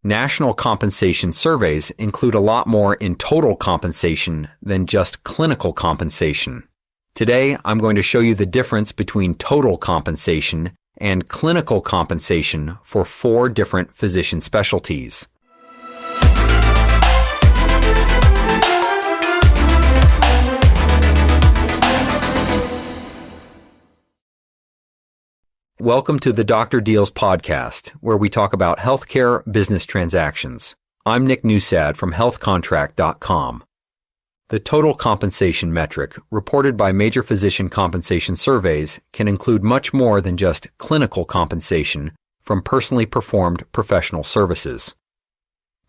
National compensation surveys include a lot more in total compensation than just clinical compensation. Today, I'm going to show you the difference between total compensation and clinical compensation for 4 different physician specialties. Welcome to the Dr. Deals podcast, where we talk about healthcare business transactions. I'm Nick Newsad from healthcontract.com. The total compensation metric reported by major physician compensation surveys can include much more than just clinical compensation from personally performed professional services.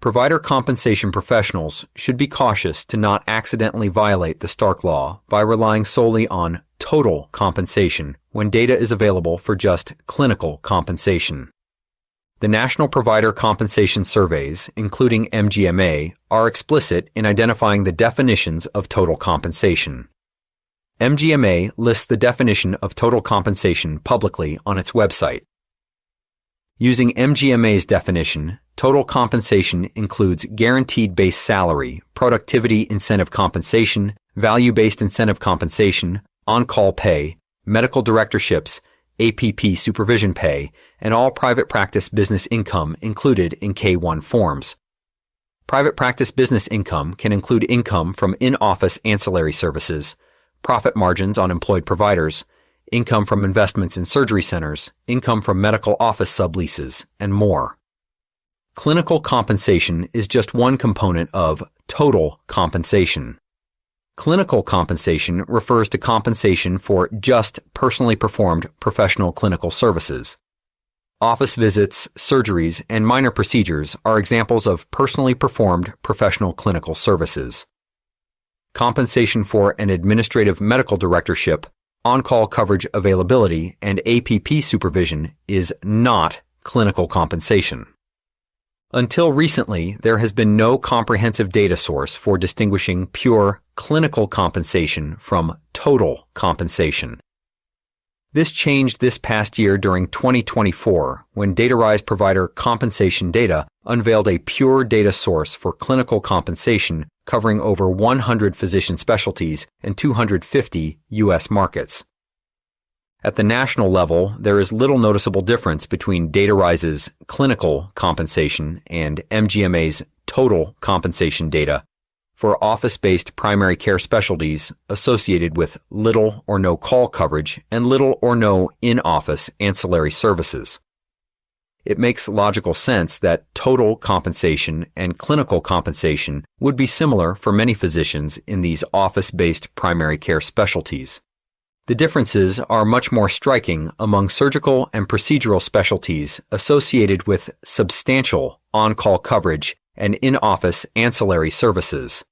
Provider compensation professionals should be cautious to not accidentally violate the Stark Law by relying solely on total compensation when data is available for just clinical compensation. The National Provider Compensation Surveys, including MGMA, are explicit in identifying the definitions of total compensation. MGMA lists the definition of total compensation publicly on its website. Using MGMA's definition, total compensation includes guaranteed base salary, productivity incentive compensation, value-based incentive compensation, on-call pay, medical directorships, APP supervision pay, and all private practice business income included in K-1 forms. Private practice business income can include income from in-office ancillary services, profit margins on employed providers, income from investments in surgery centers, income from medical office subleases, and more. Clinical compensation is just one component of total compensation. Clinical compensation refers to compensation for just personally performed professional clinical services. Office visits, surgeries, and minor procedures are examples of personally performed professional clinical services. Compensation for an administrative medical directorship, on-call coverage availability, and APP supervision is not clinical compensation. Until recently, there has been no comprehensive data source for distinguishing pure clinical compensation from total compensation. This changed this past year during 2024 when DataRise provider Compensation Data unveiled a pure data source for clinical compensation covering over 100 physician specialties and 250 U.S. markets. At the national level, there is little noticeable difference between DataRise's clinical compensation and MGMA's total compensation data for office-based primary care specialties associated with little or no call coverage and little or no in-office ancillary services. It makes logical sense that total compensation and clinical compensation would be similar for many physicians in these office-based primary care specialties. The differences are much more striking among surgical and procedural specialties associated with substantial on-call coverage and in-office ancillary services.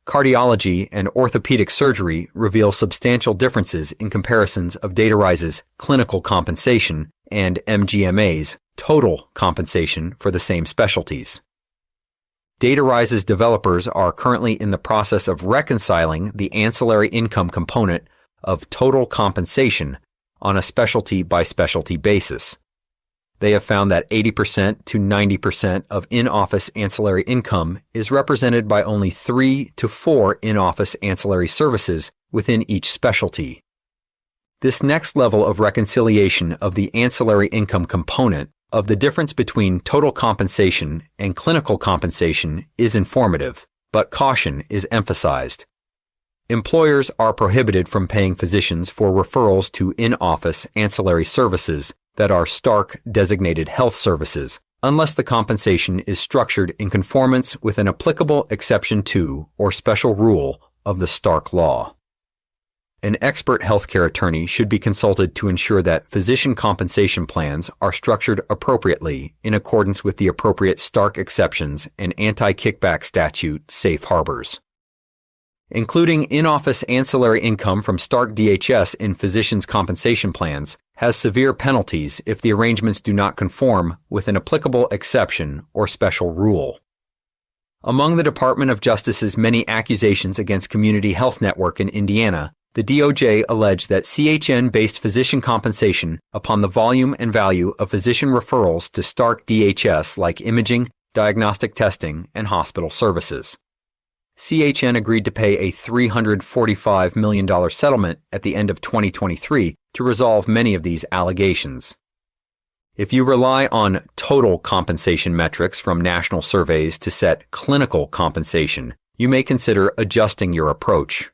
Cardiology and orthopedic surgery reveal substantial differences in comparisons of DataRise's clinical compensation and MGMA's total compensation for the same specialties. DataRise's developers are currently in the process of reconciling the ancillary income component of total compensation on a specialty-by-specialty basis. They have found that 80% to 90% of in-office ancillary income is represented by only 3 to 4 in-office ancillary services within each specialty. This next level of reconciliation of the ancillary income component of the difference between total compensation and clinical compensation is informative, but caution is emphasized. Employers are prohibited from paying physicians for referrals to in-office ancillary services that are Stark designated health services, unless the compensation is structured in conformance with an applicable exception to or special rule of the Stark Law. An expert healthcare attorney should be consulted to ensure that physician compensation plans are structured appropriately in accordance with the appropriate Stark exceptions and anti-kickback statute safe harbors. Including in-office ancillary income from Stark DHS in physicians' compensation plans has severe penalties if the arrangements do not conform with an applicable exception or special rule. Among the Department of Justice's many accusations against Community Health Network in Indiana, The DOJ alleged that CHN based physician compensation upon the volume and value of physician referrals to Stark DHS like imaging, diagnostic testing, and hospital services. CHN agreed to pay a $345 million settlement at the end of 2023 to resolve many of these allegations. If you rely on total compensation metrics from national surveys to set clinical compensation, you may consider adjusting your approach.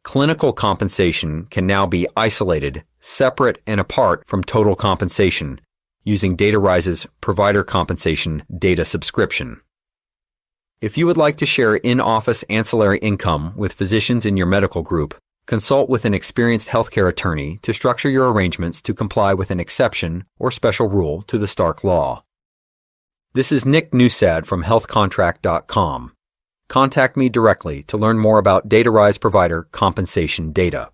Clinical compensation can now be isolated, separate, and apart from total compensation using DataRise's provider compensation data subscription. If you would like to share in-office ancillary income with physicians in your medical group, consult with an experienced healthcare attorney to structure your arrangements to comply with an exception or special rule to the Stark Law. This is Nick Newsad from healthcontract.com. Contact me directly to learn more about DataRise provider compensation data.